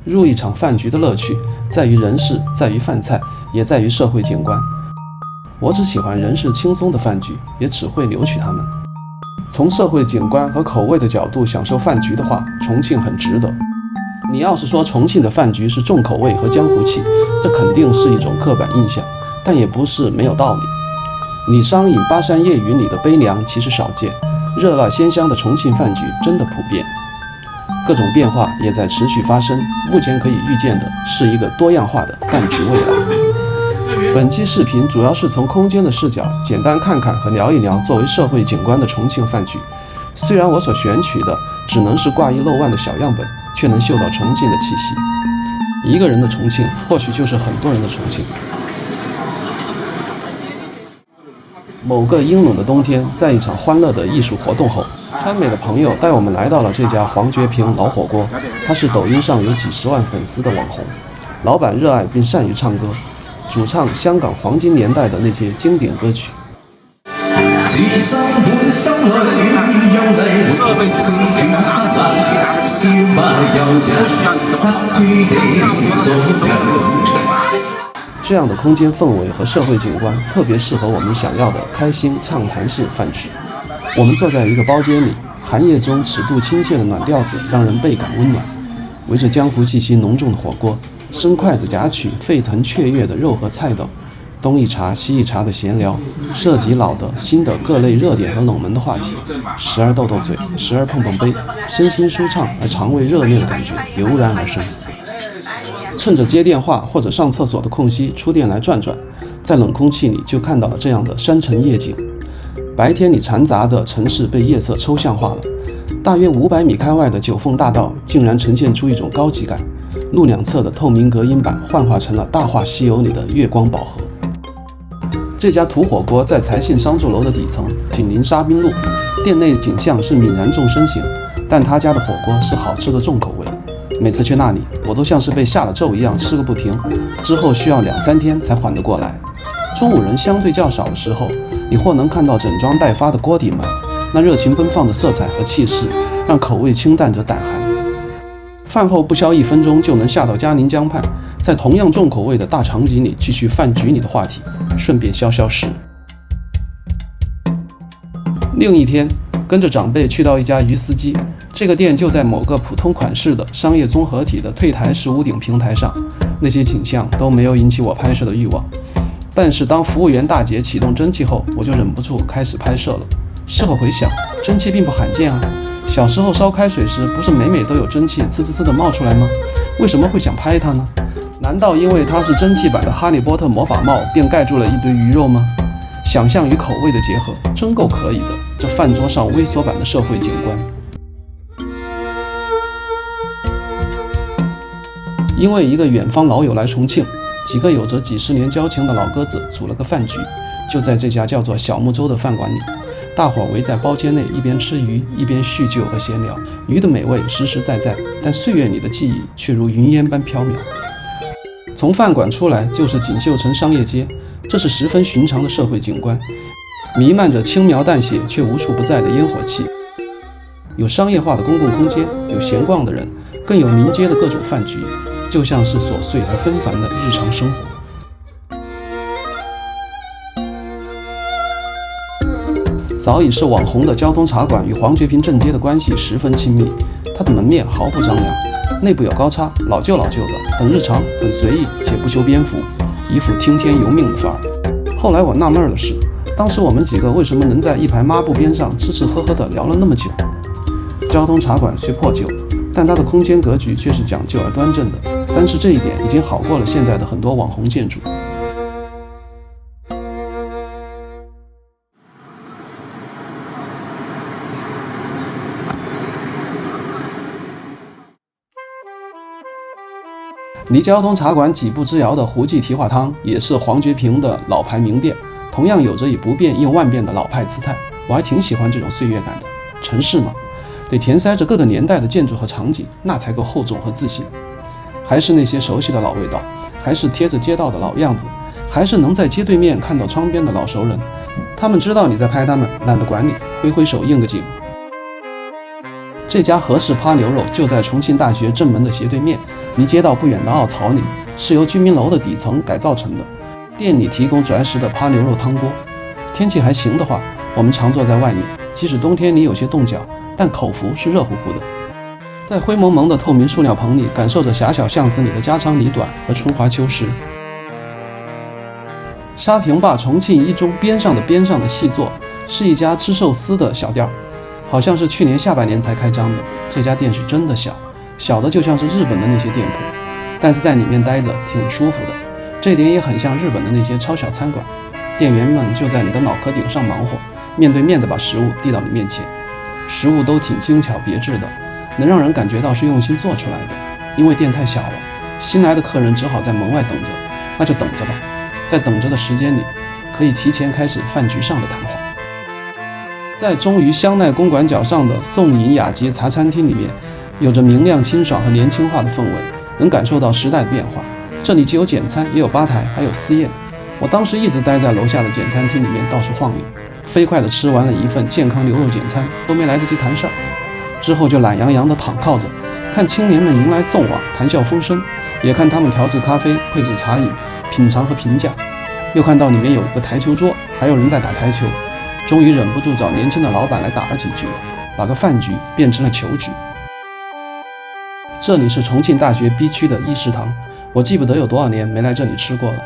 入一场饭局的乐趣，在于人事，在于饭菜，也在于社会景观。我只喜欢人事轻松的饭局，也只会留取他们。从社会景观和口味的角度享受饭局的话，重庆很值得。你要是说重庆的饭局是重口味和江湖气，这肯定是一种刻板印象，但也不是没有道理。你商饮巴山夜雨里的悲凉其实少见，热辣鲜香的重庆饭局真的普遍。各种变化也在持续发生，目前可以预见的是一个多样化的饭局未来。本期视频主要是从空间的视角简单看看和聊一聊作为社会景观的重庆饭局。虽然我所选取的只能是挂一漏万的小样本，却能嗅到重庆的气息。一个人的重庆，或许就是很多人的重庆。某个阴冷的冬天，在一场欢乐的艺术活动后，川美的朋友带我们来到了这家黄觉平老火锅。它是抖音上有几十万粉丝的网红，老板热爱并善于唱歌，主唱香港黄金年代的那些经典歌曲。这样的空间氛围和社会景观特别适合我们想要的开心畅谈式饭局。我们坐在一个包间里，寒夜中尺度亲切的暖调子让人倍感温暖。围着江湖气息浓重的火锅，伸筷子夹取沸腾雀跃的肉和菜豆，东一茬西一茬的闲聊，涉及老的新的各类热点和冷门的话题，时而斗斗嘴，时而碰碰杯，身心舒畅而肠胃热烈的感觉油然而生。趁着接电话或者上厕所的空隙出店来转转，在冷空气里就看到了这样的山城夜景。白天里缠杂的城市被夜色抽象化了，大约500米开外的九凤大道竟然呈现出一种高级感，路两侧的透明隔音板幻化成了《大话西游》里的月光宝盒。这家土火锅在财信商住楼的底层，紧邻沙滨路，店内景象是泯然众生型，但他家的火锅是好吃的重口味。每次去那里，我都像是被下了咒一样吃个不停，之后需要2-3天才缓得过来。中午人相对较少的时候，你或能看到整装待发的锅底们，那热情奔放的色彩和气势，让口味清淡者胆寒。饭后不消1分钟就能下到嘉宁江畔，在同样重口味的大场景里继续饭局里的话题，顺便消消食。另一天，跟着长辈去到一家鱼丝鸡，这个店就在某个普通款式的商业综合体的退台式屋顶平台上，那些景象都没有引起我拍摄的欲望。但是当服务员大姐启动蒸汽后，我就忍不住开始拍摄了。事后回想，蒸汽并不罕见啊，小时候烧开水时不是每每都有蒸汽呲呲呲的冒出来吗？为什么会想拍它呢？难道因为它是蒸汽版的哈利波特魔法帽便盖住了一堆鱼肉吗？想象与口味的结合真够可以的，这饭桌上微缩版的社会景观。因为一个远方老友来重庆，几个有着几十年交情的老哥子组了个饭局，就在这家叫做小木舟的饭馆里，大伙围在包间内，一边吃鱼一边叙旧和闲聊。鱼的美味实实在在，但岁月里的记忆却如云烟般飘渺。从饭馆出来就是锦绣城商业街，这是十分寻常的社会景观，弥漫着轻描淡写却无处不在的烟火气。有商业化的公共空间，有闲逛的人，更有民街的各种饭局，就像是琐碎而纷繁的日常生活。早已是网红的交通茶馆与黄觉平正街的关系十分亲密，它的门面毫不张扬，内部有高差，老旧的，很日常，很随意且不修边幅，一副听天由命的范儿。后来我纳闷的是，当时我们几个为什么能在一排抹布边上吃吃喝喝的聊了那么久？交通茶馆虽破旧，但它的空间格局却是讲究而端正的，但是这一点已经好过了现在的很多网红建筑。离交通茶馆几步之遥的胡记蹄花汤也是黄觉平的老牌名店，同样有着以不变应万变的老派姿态，我还挺喜欢这种岁月感的。城市嘛，得填塞着各个年代的建筑和场景，那才够厚重和自信。还是那些熟悉的老味道，还是贴着街道的老样子，还是能在街对面看到窗边的老熟人，他们知道你在拍他们，懒得管你，挥挥手应个景。这家和氏趴牛肉就在重庆大学正门的斜对面，离街道不远的奥草里是由居民楼的底层改造成的，店里提供择时的扒牛肉汤锅。天气还行的话，我们常坐在外面，即使冬天里有些冻脚，但口福是热乎乎的。在灰蒙蒙的透明塑料棚里，感受着狭小巷子里的家长里短和春华秋实。沙坪坝重庆一中边上的细作是一家吃寿司的小店，好像是去年下半年才开张的。这家店是真的小，小的就像是日本的那些店铺，但是在里面待着挺舒服的。这点也很像日本的那些超小餐馆，店员们就在你的脑壳顶上忙活，面对面的把食物递到你面前，食物都挺精巧别致的，能让人感觉到是用心做出来的。因为店太小了，新来的客人只好在门外等着，那就等着吧。在等着的时间里，可以提前开始饭局上的谈话。在忠于香奈公馆角上的宋尹雅集茶餐厅里面，有着明亮清爽和年轻化的氛围，能感受到时代的变化。这里既有简餐，也有吧台，还有私宴。我当时一直待在楼下的简餐厅里面到处晃悠，飞快地吃完了一份健康牛肉简餐，都没来得及谈事儿。之后就懒洋洋地躺靠着，看青年们迎来送往，谈笑风生，也看他们调制咖啡，配置茶饮，品尝和评价。又看到里面有个台球桌，还有人在打台球。终于忍不住找年轻的老板来打了几局，把个饭局变成了球局。这里是重庆大学 B 区的一食堂，我记不得有多少年没来这里吃过了。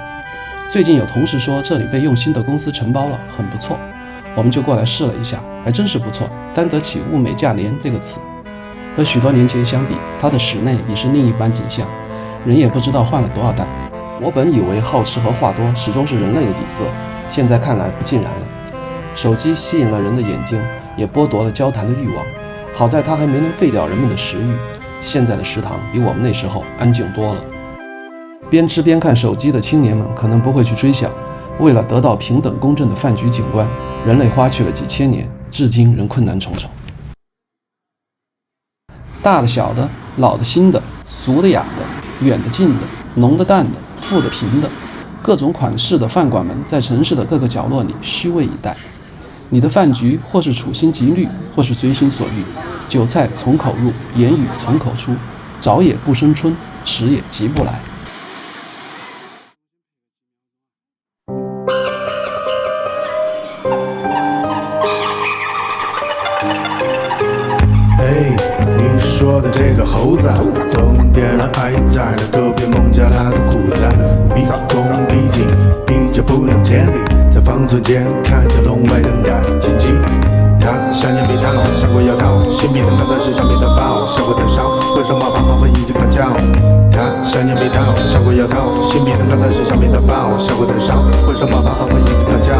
最近有同事说这里被用心的公司承包了，很不错，我们就过来试了一下，还真是不错，担得起物美价廉这个词。和许多年前相比，它的室内已是另一番景象，人也不知道换了多少代。我本以为好吃和话多始终是人类的底色，现在看来不尽然了。手机吸引了人的眼睛，也剥夺了交谈的欲望。好在它还没能废掉人们的食欲。现在的食堂比我们那时候安静多了。边吃边看手机的青年们可能不会去追想，为了得到平等公正的饭局景观，人类花去了几千年，至今仍困难重重。大的小的，老的新的，俗的雅的，远的近的，浓的淡的，富的贫的，各种款式的饭馆们在城市的各个角落里虚位以待。你的饭局或是处心积虑，或是随心所欲，酒菜从口入，言语从口出，早也不生春，迟也急不来。你说的这个猴子，冬天了还在那隔壁孟加拉的裤子，毕恭毕敬，比较不能见力，在方寸间看着笼外等待紧急。他想念比他上过要到，新币等到的是上面的包，效果太少，浑身毛发仿佛已经干焦。他想念比他上过要到，新币等到的是上面的包，效果太少，浑身毛发仿佛已经干焦。